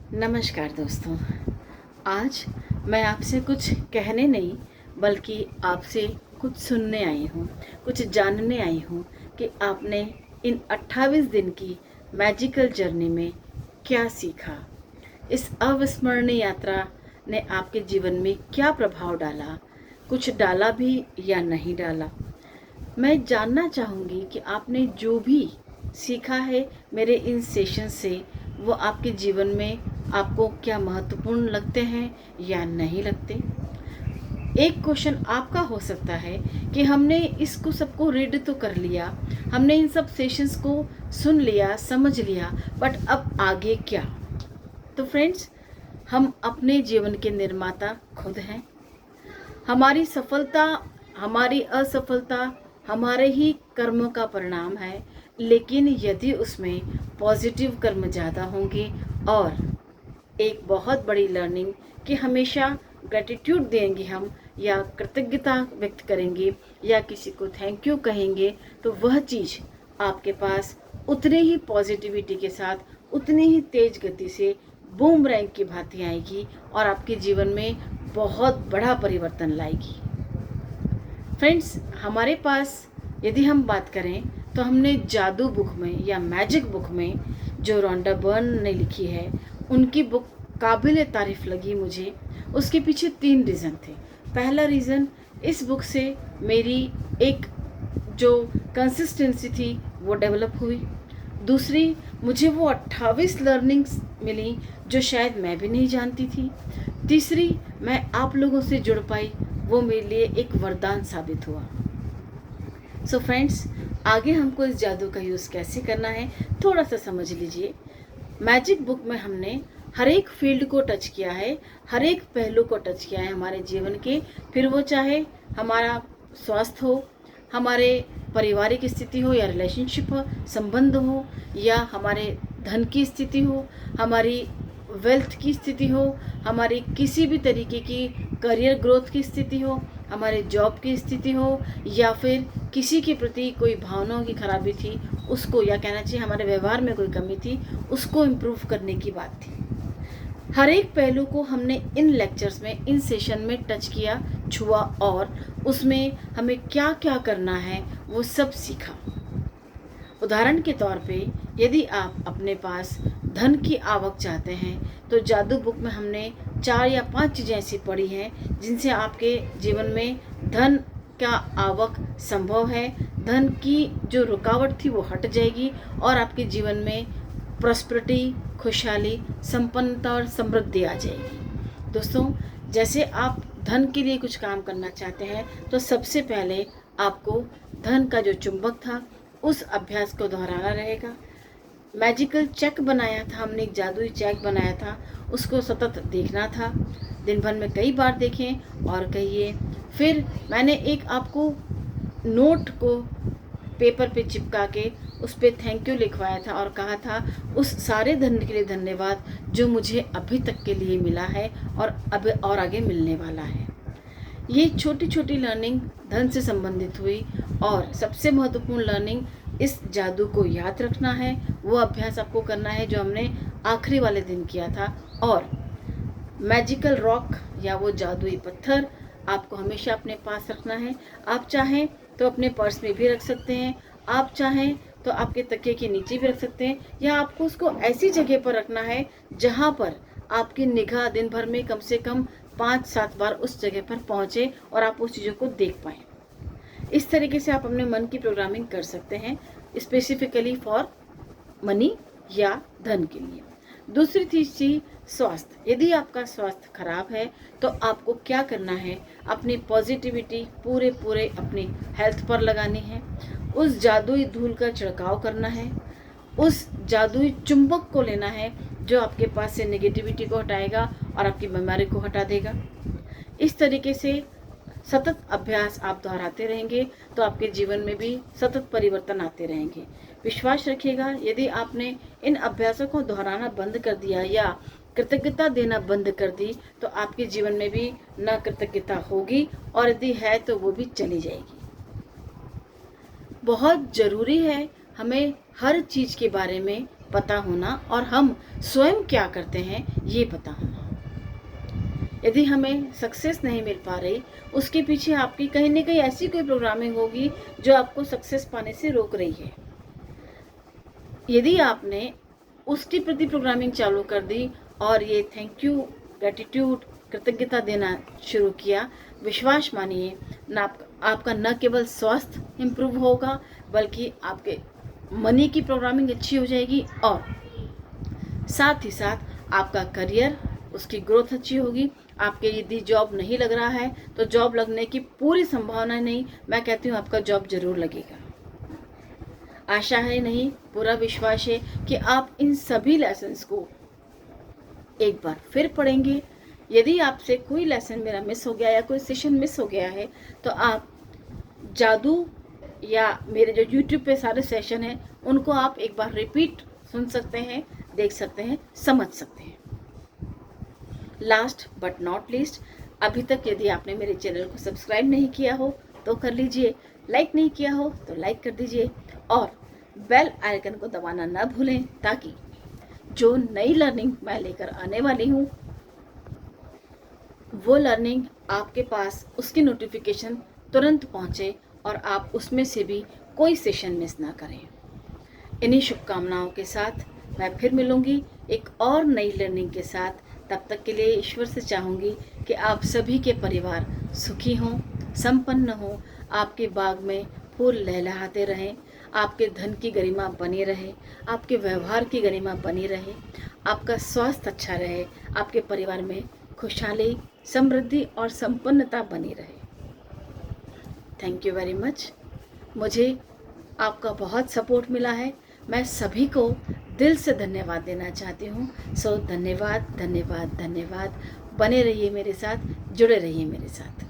नमस्कार दोस्तों। आज मैं आपसे कुछ कहने नहीं बल्कि आपसे कुछ सुनने आई हूँ, कुछ जानने आई हूँ कि आपने इन 28 दिन की मैजिकल जर्नी में क्या सीखा। इस अविस्मरणीय यात्रा ने आपके जीवन में क्या प्रभाव डाला, कुछ डाला भी या नहीं डाला। मैं जानना चाहूँगी कि आपने जो भी सीखा है मेरे इन सेशन से, वो आपके जीवन में आपको क्या महत्वपूर्ण लगते हैं या नहीं लगते। एक क्वेश्चन आपका हो सकता है कि हमने इसको सबको रीड तो कर लिया, हमने इन सब सेशंस को सुन लिया, समझ लिया, बट अब आगे क्या। तो फ्रेंड्स, हम अपने जीवन के निर्माता खुद हैं। हमारी सफलता, हमारी असफलता हमारे ही कर्मों का परिणाम है, लेकिन यदि उसमें पॉजिटिव कर्म ज़्यादा होंगे और एक बहुत बड़ी लर्निंग कि हमेशा ग्रेटिट्यूड देंगे हम, या कृतज्ञता व्यक्त करेंगे, या किसी को थैंक यू कहेंगे, तो वह चीज़ आपके पास उतने ही पॉजिटिविटी के साथ, उतनी ही तेज गति से बूमरैंग की भांति आएगी और आपके जीवन में बहुत बड़ा परिवर्तन लाएगी। फ्रेंड्स, हमारे पास यदि हम बात करें तो हमने जादू बुक में या मैजिक बुक में जो रोंडा बर्न ने लिखी है, उनकी बुक काबिल तारीफ लगी मुझे। उसके पीछे 3 रीज़न थे। पहला रीज़न, इस बुक से मेरी एक जो कंसिस्टेंसी थी वो डेवलप हुई। दूसरी, मुझे वो 28 लर्निंग्स मिली जो शायद मैं भी नहीं जानती थी। तीसरी, मैं आप लोगों से जुड़ पाई, वो मेरे लिए एक वरदान साबित हुआ। सो फ्रेंड्स, आगे हमको इस जादू का यूज़ कैसे करना है थोड़ा सा समझ लीजिए। मैजिक बुक में हमने हर एक फील्ड को टच किया है, हर एक पहलू को टच किया है हमारे जीवन के। फिर वो चाहे हमारा स्वास्थ्य हो, हमारे पारिवारिक स्थिति हो या रिलेशनशिप हो, संबंध हो, या हमारे धन की स्थिति हो, हमारी वेल्थ की स्थिति हो, हमारी किसी भी तरीके की करियर ग्रोथ की स्थिति हो, हमारे जॉब की स्थिति हो, या फिर किसी के प्रति कोई भावनाओं की खराबी थी उसको, या कहना चाहिए हमारे व्यवहार में कोई कमी थी, उसको इम्प्रूव करने की बात थी। हर एक पहलू को हमने इन लेक्चर्स में, इन सेशन में टच किया, छुआ, और उसमें हमें क्या क्या करना है वो सब सीखा। उदाहरण के तौर पे, यदि आप अपने पास धन की आवक चाहते हैं तो जादू बुक में हमने 4 या 5 चीज़ें ऐसी पढ़ी हैं जिनसे आपके जीवन में धन का आवक संभव है, धन की जो रुकावट थी वो हट जाएगी और आपके जीवन में प्रॉस्पेरिटी, खुशहाली, संपन्नता और समृद्धि आ जाएगी। दोस्तों, जैसे आप धन के लिए कुछ काम करना चाहते हैं तो सबसे पहले आपको धन का जो चुंबक था उस अभ्यास को दोहराना रहेगा। मैजिकल चेक बनाया था हमने, एक जादुई चेक बनाया था, उसको सतत देखना था, दिन भर में कई बार देखें और कहिए। फिर मैंने एक आपको नोट को पेपर पे चिपका के उस पर थैंक यू लिखवाया था और कहा था उस सारे धन के लिए धन्यवाद जो मुझे अभी तक के लिए मिला है और अब और आगे मिलने वाला है। ये छोटी छोटी लर्निंग धन से संबंधित हुई, और सबसे महत्वपूर्ण लर्निंग इस जादू को याद रखना है। वो अभ्यास आपको करना है जो हमने आखिरी वाले दिन किया था। और मैजिकल रॉक या वो जादुई पत्थर आपको हमेशा अपने पास रखना है। आप चाहें तो अपने पर्स में भी रख सकते हैं, आप चाहें तो आपके तकिए के नीचे भी रख सकते हैं, या आपको उसको ऐसी जगह पर रखना है जहाँ पर आपकी निगाह दिन भर में कम से कम 5-7 बार उस जगह पर पहुँचे और आप उस चीज़ों को देख पाएँ। इस तरीके से आप अपने मन की प्रोग्रामिंग कर सकते हैं, स्पेसिफिकली फॉर मनी या धन के लिए। दूसरी चीज़ थी स्वास्थ्य। यदि आपका स्वास्थ्य खराब है तो आपको क्या करना है, अपनी पॉजिटिविटी पूरे अपनी हेल्थ पर लगानी है, उस जादुई धूल का छिड़काव करना है, उस जादुई चुंबक को लेना है जो आपके पास से नेगेटिविटी को हटाएगा और आपकी बीमारी को हटा देगा। इस तरीके से सतत अभ्यास आप दोहराते रहेंगे तो आपके जीवन में भी सतत परिवर्तन आते रहेंगे। विश्वास रखिएगा, यदि आपने इन अभ्यासों को दोहराना बंद कर दिया या कृतज्ञता देना बंद कर दी तो आपके जीवन में भी न कृतज्ञता होगी, और यदि है तो वो भी चली जाएगी। बहुत ज़रूरी है हमें हर चीज़ के बारे में पता होना और हम स्वयं क्या करते हैं ये पता होना। यदि हमें सक्सेस नहीं मिल पा रही, उसके पीछे आपकी कहीं ना कहीं ऐसी कोई प्रोग्रामिंग होगी जो आपको सक्सेस पाने से रोक रही है। यदि आपने उसके प्रति प्रोग्रामिंग चालू कर दी और ये थैंक यू, ग्रेटिट्यूड, कृतज्ञता देना शुरू किया, विश्वास मानिए आपका न केवल स्वास्थ्य इम्प्रूव होगा बल्कि आपके मनी की प्रोग्रामिंग अच्छी हो जाएगी और साथ ही साथ आपका करियर, उसकी ग्रोथ अच्छी होगी। आपके यदि जॉब नहीं लग रहा है तो जॉब लगने की पूरी संभावना नहीं, मैं कहती हूँ आपका जॉब जरूर लगेगा। आशा है नहीं, पूरा विश्वास है कि आप इन सभी लेसन्स को एक बार फिर पढ़ेंगे। यदि आपसे कोई लेसन मेरा मिस हो गया या कोई सेशन मिस हो गया है तो आप जादू या मेरे जो YouTube पे सारे सेशन हैं उनको आप एक बार रिपीट सुन सकते हैं, देख सकते हैं, समझ सकते हैं। लास्ट बट नॉट लीस्ट, अभी तक यदि आपने मेरे चैनल को सब्सक्राइब नहीं किया हो तो कर लीजिए, लाइक नहीं किया हो तो लाइक कर दीजिए और बेल आइकन को दबाना ना भूलें ताकि जो नई लर्निंग मैं लेकर आने वाली हूँ वो लर्निंग आपके पास उसकी नोटिफिकेशन तुरंत पहुँचे और आप उसमें से भी कोई सेशन मिस ना करें। इन्हीं शुभकामनाओं के साथ मैं फिर मिलूंगी एक और नई लर्निंग के साथ। तब तक के लिए ईश्वर से चाहूँगी कि आप सभी के परिवार सुखी हों, संपन्न हों, आपके बाग में फूल लहलहाते रहें, आपके धन की गरिमा बनी रहे, आपके व्यवहार की गरिमा बनी रहे, आपका स्वास्थ्य अच्छा रहे, आपके परिवार में खुशहाली, समृद्धि और संपन्नता बनी रहे। Thank you very much. मुझे आपका बहुत सपोर्ट मिला है, मैं सभी को दिल से धन्यवाद देना चाहती हूँ। सो धन्यवाद धन्यवाद धन्यवाद। बने रहिए मेरे साथ, जुड़े रहिए मेरे साथ।